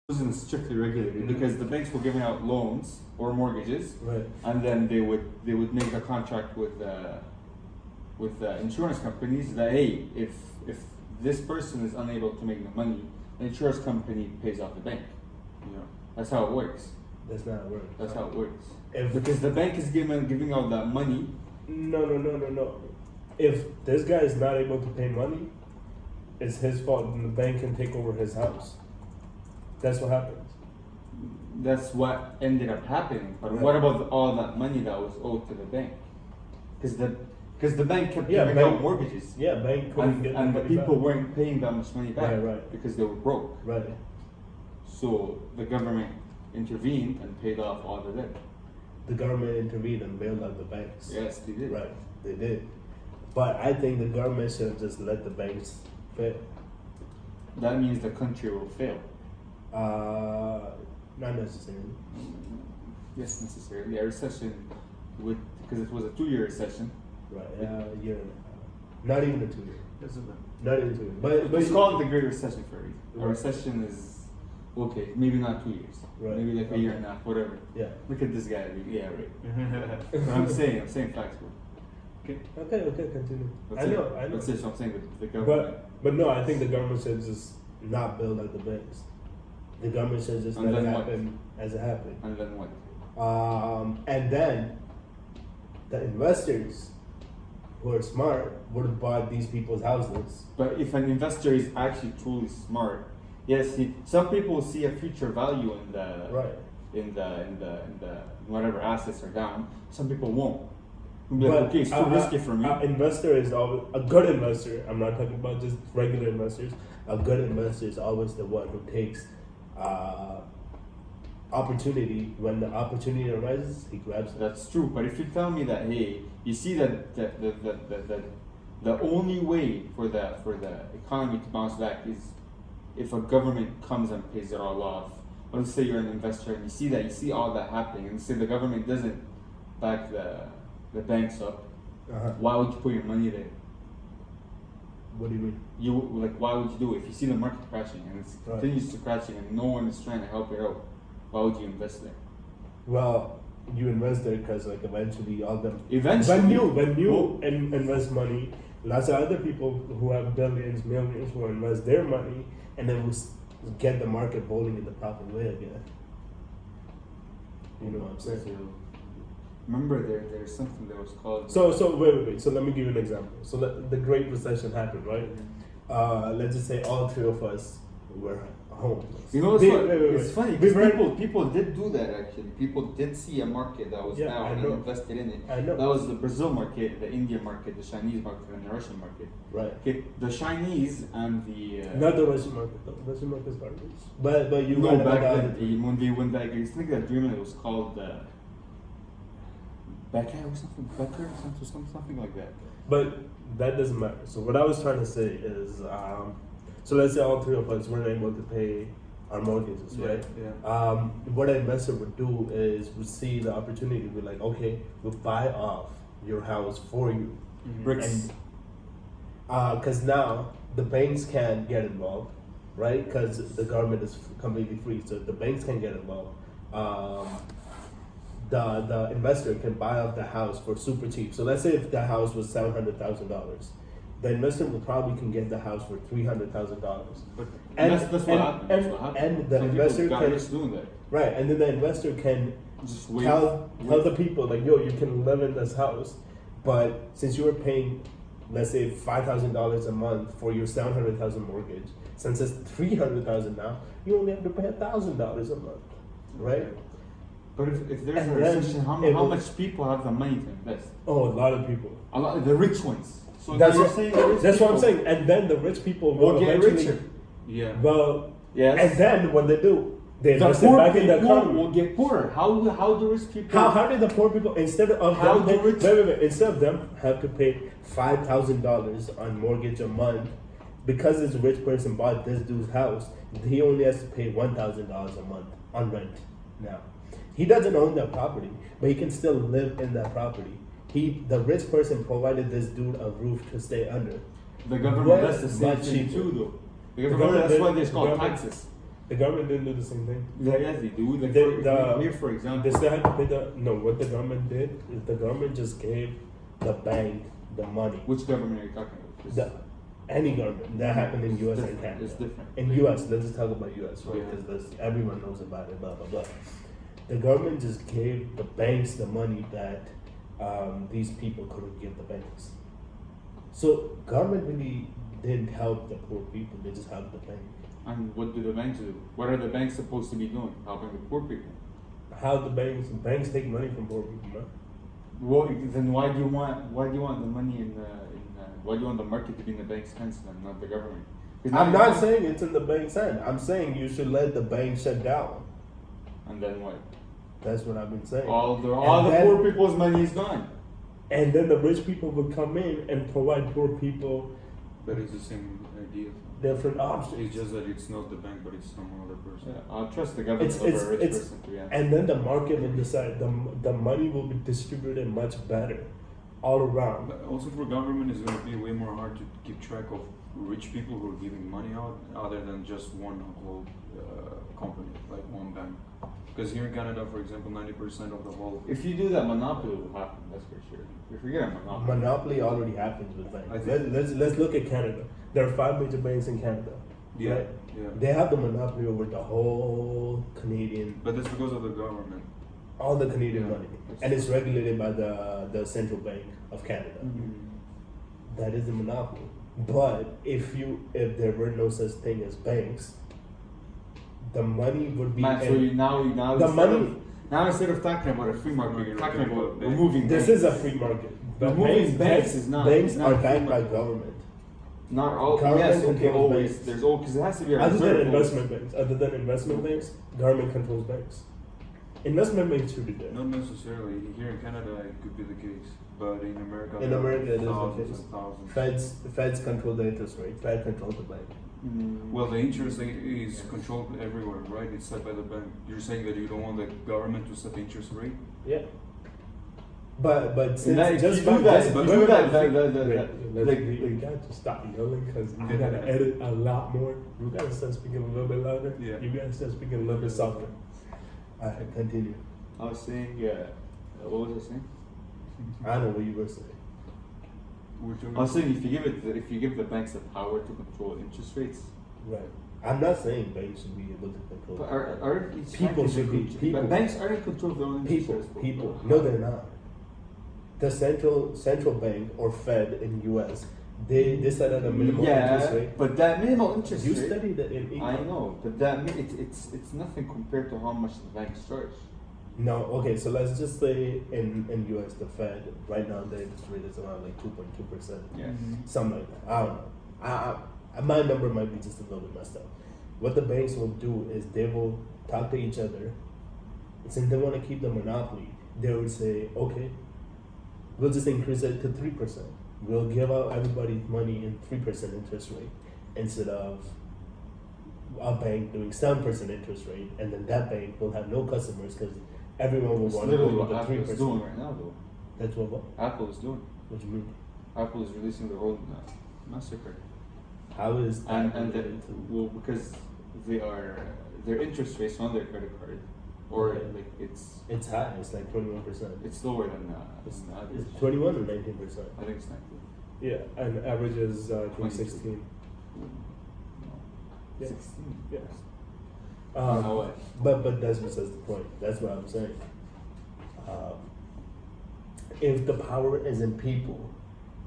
wasn't strictly regulated because the banks were giving out loans or mortgages, Right. and then they would make a contract with insurance companies that hey, if this person is unable to make the money, the insurance company pays off the bank. You know, that's how it works. That's not how it works. That's how it works. If Because the bank is giving out that money. No. If this guy is not able to pay money, it's his fault, and the bank can take over his house. That's what happens. That's what ended up happening. But Right. what about all that money that was owed to the bank? Because the bank kept Yeah, giving bank- out mortgages. Yeah, bank couldn't get And the money people back. weren't paying that much money back Right. because they were broke. Right. So the government intervened and paid off all the debt. The government intervened and bailed out the banks. Yes, they did. Right, they did. But I think the government should have just let the banks fail. That means the country will fail. Not necessarily. Yes, necessarily. A recession would, because it was a 2-year recession. Right, a year and a half. Not even a 2 year. Isn't it? Not even 2 years. But It's called the Great Recession for a reason. A Right. recession is, okay, maybe not 2 years. Right. Maybe like a year and a half, whatever. Yeah. Look at this guy. Yeah, right. But I'm saying facts, bro. Okay, continue. I know. That's it. So I'm saying the government. But no, I think the government should just not bail out the banks. The government should just And let it then what? happen as it happened. And then what? And then the investors who are smart would have bought these people's houses. But if an investor is actually truly smart, yes, some people see a future value in the Right. in the whatever assets are down. Some people won't. They'll be like, But okay, it's too risky for me. An investor is always a good investor. I'm not talking about just regular investors. A good investor is always the one who takes opportunity. When the opportunity arises, he grabs it. That's true. But if you tell me that, hey, you see that the only way for the economy to bounce back is if a government comes and pays it all off. Or let's say you're an investor and you see all that happening, and say the government doesn't back the banks up. Uh-huh. Why would you put your money there? What do you mean? Why would you do it? If you see the market crashing and it Right. continues to crashing and no one is trying to help it out, why would you invest there? Well, you invest there because like eventually all them. Eventually, when you invest money, lots of other people who have billions, millions will invest their money, and then will get the market bowling in the proper way again. You know what I'm saying? Remember, there's something that was called. So wait. So let me give you an example. So the Great Recession happened, right? Let's just say all three of us were homeless. You know, it's funny We've because heard- people did do that actually. People did see a market that was Yeah, down I and know. invested in it. I know. That was the Brazil market, the Indian market, the Chinese market, and the Russian market. Right. Okay, the Chinese and the Not the Russian market though. Russian market is garbage. But you no read back about then the when they went back, I think that agreement it was called Becker or something like that. But that doesn't matter. So what I was trying to say is, so let's say all three of us weren't able to pay our mortgages, right? Yeah. What an investor would do is would see the opportunity to be like, okay, we'll buy off your house for you. Bricks. Because now the banks can get involved, right? Because the government is completely free, so the banks can get involved. The investor can buy off the house for super cheap. So let's say if the house was $700,000, the investor will probably can get the house for $300,000. But And- that's what happened. That's what happened. and the Some investor people got can- rich doing that. Right, and then the investor can Just wait. tell the people like, yo, you can live in this house, but since you were paying, let's say $5,000 a month for your $700,000 mortgage, since it's $300,000 now, you only have to pay $1,000 a month, right? But if there's And a then recession, how it will- much people have the money to invest? Oh, a lot of people. A lot, the rich ones. So That's you're what, saying the rich that's what I'm people saying. And then the rich people will get eventually, richer. Yeah. Well, Yes. and then what they do, they The invest it poor back in the people economy. will get poorer. How do rich people? How did the poor people instead of How them do pay, rich- wait, instead of them have to pay $5,000 on mortgage a month because this rich person bought this dude's house, he only has to pay $1,000 a month on rent now. He doesn't own that property, but he can still live in that property. The rich person provided this dude a roof to stay under. The government What? does the same Much thing cheaper. too, though. The government, that's why there's called government- taxes. The government didn't do the same thing. Yeah, they do. Like here, for example, They still had to pay what the government did is the government just gave the bank the money. which government are you talking about? Any government. That happened in It's US and different. Canada. It's different. In US, let's just talk about US, right? Yeah. Because everyone knows about it, blah, blah, blah. The government just gave the banks the money that these people couldn't give the banks. So government really didn't help the poor people, they just helped the bank. And what do the banks do? What are the banks supposed to be doing? Helping the poor people. How the banks take money from poor people, man. Well, then why do you want the money why do you want the market to be in the bank's hands and not the government? 'Cause now I'm you not want- saying it's in the bank's hand. I'm saying you should let the bank shut down. And then what? That's what I've been saying. All the then- poor people's money is gone. And then the rich people would come in and provide poor people But it's the same idea. different options. It's just that it's not the bank, but it's some other person. Yeah, I'll trust the government over a rich person to be honest. And then the market will decide the money will be distributed much better all around. But also for government, it's going to be way more hard to keep track of rich people who are giving money out, other than just one whole company, like one bank. Because here in Canada, for example, 90% of the whole. If you do that, monopoly will happen. That's for sure. If you get a monopoly, Monopoly already happens with I banks. think- Let's look at Canada. There are 5 major banks in Canada. Yeah, Right? yeah. They have the monopoly over the whole Canadian, But that's because of the government. all the Canadian Yeah. money, and it's regulated by the Central Bank of Canada. That is the monopoly. But if there were no such thing as banks, the money would be. Man, so you now the instead money. of, now instead of talking about a free market, you're talking about removing This banks. is a free market. But Removing banks is not- Banks is not are a free backed by market. government. Not all. Government Yes, okay, controls always. banks. There's all because it has to be a Other than reserve. investment banks, government controls banks. Investment banks should be there. Not necessarily. Here in Canada, it could be the case. But in America, In there are America, it is the thousands case. and thousands. The feds control the interest rate. Fed controls the bank. Well, the interest rate is controlled everywhere, right? It's set by the bank. You're saying that you don't want the government to set the interest rate? Yeah. But since And that, if just you do by- that, just- if wait, you do wait, that, wait, like, Let's you got to stop yelling because you gotta edit a lot more. You gotta start speaking a little bit louder. Yeah. You gotta start speaking a little bit softer. Alright, continue. I was saying, what was I saying? I don't know what you were saying. We're talking I was saying if you give the banks the power to control interest rates, Right. I'm not saying banks should be able to control. but are each People bank should be- in control- people- But banks are in control of their own interest rates. People. No, they're not. The central bank or Fed in U.S. They set out a minimum interest Yeah, rate. but that minimal interest You rate. studied it in I econ. know, but it's nothing compared to how much the banks charge. No, okay, so let's just say in US the Fed right now the interest rate is around like 2.2%. Yeah. Something like that. I don't know. My number might be just a little bit messed up. What the banks will do is they will talk to each other. Since they want to keep the monopoly, they would say, okay, we'll just increase it to 3%. We'll give out everybody money in 3% interest rate instead of a bank doing 7% interest rate, and then that bank will have no customers because everyone will It's want to literally go what with the Apple is 3%. doing right now, though. That's what? Apple is doing. What do you mean? Apple is releasing their own MasterCard, How is and that the, related to- well because their interest rates on their credit card, or Okay. like It's high. It's like 21%. it's lower than It's, than the average. it's 21 or 19%. I think it's 19. Yeah, and average is I think 22. 16. No. Yeah. 16. Yeah. No way. But that's besides the point. That's what I'm saying. If the power is in people,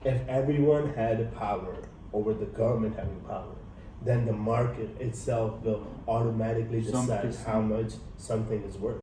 if everyone had power over the government having power, then the market itself will automatically Some decide percent. how much something is worth.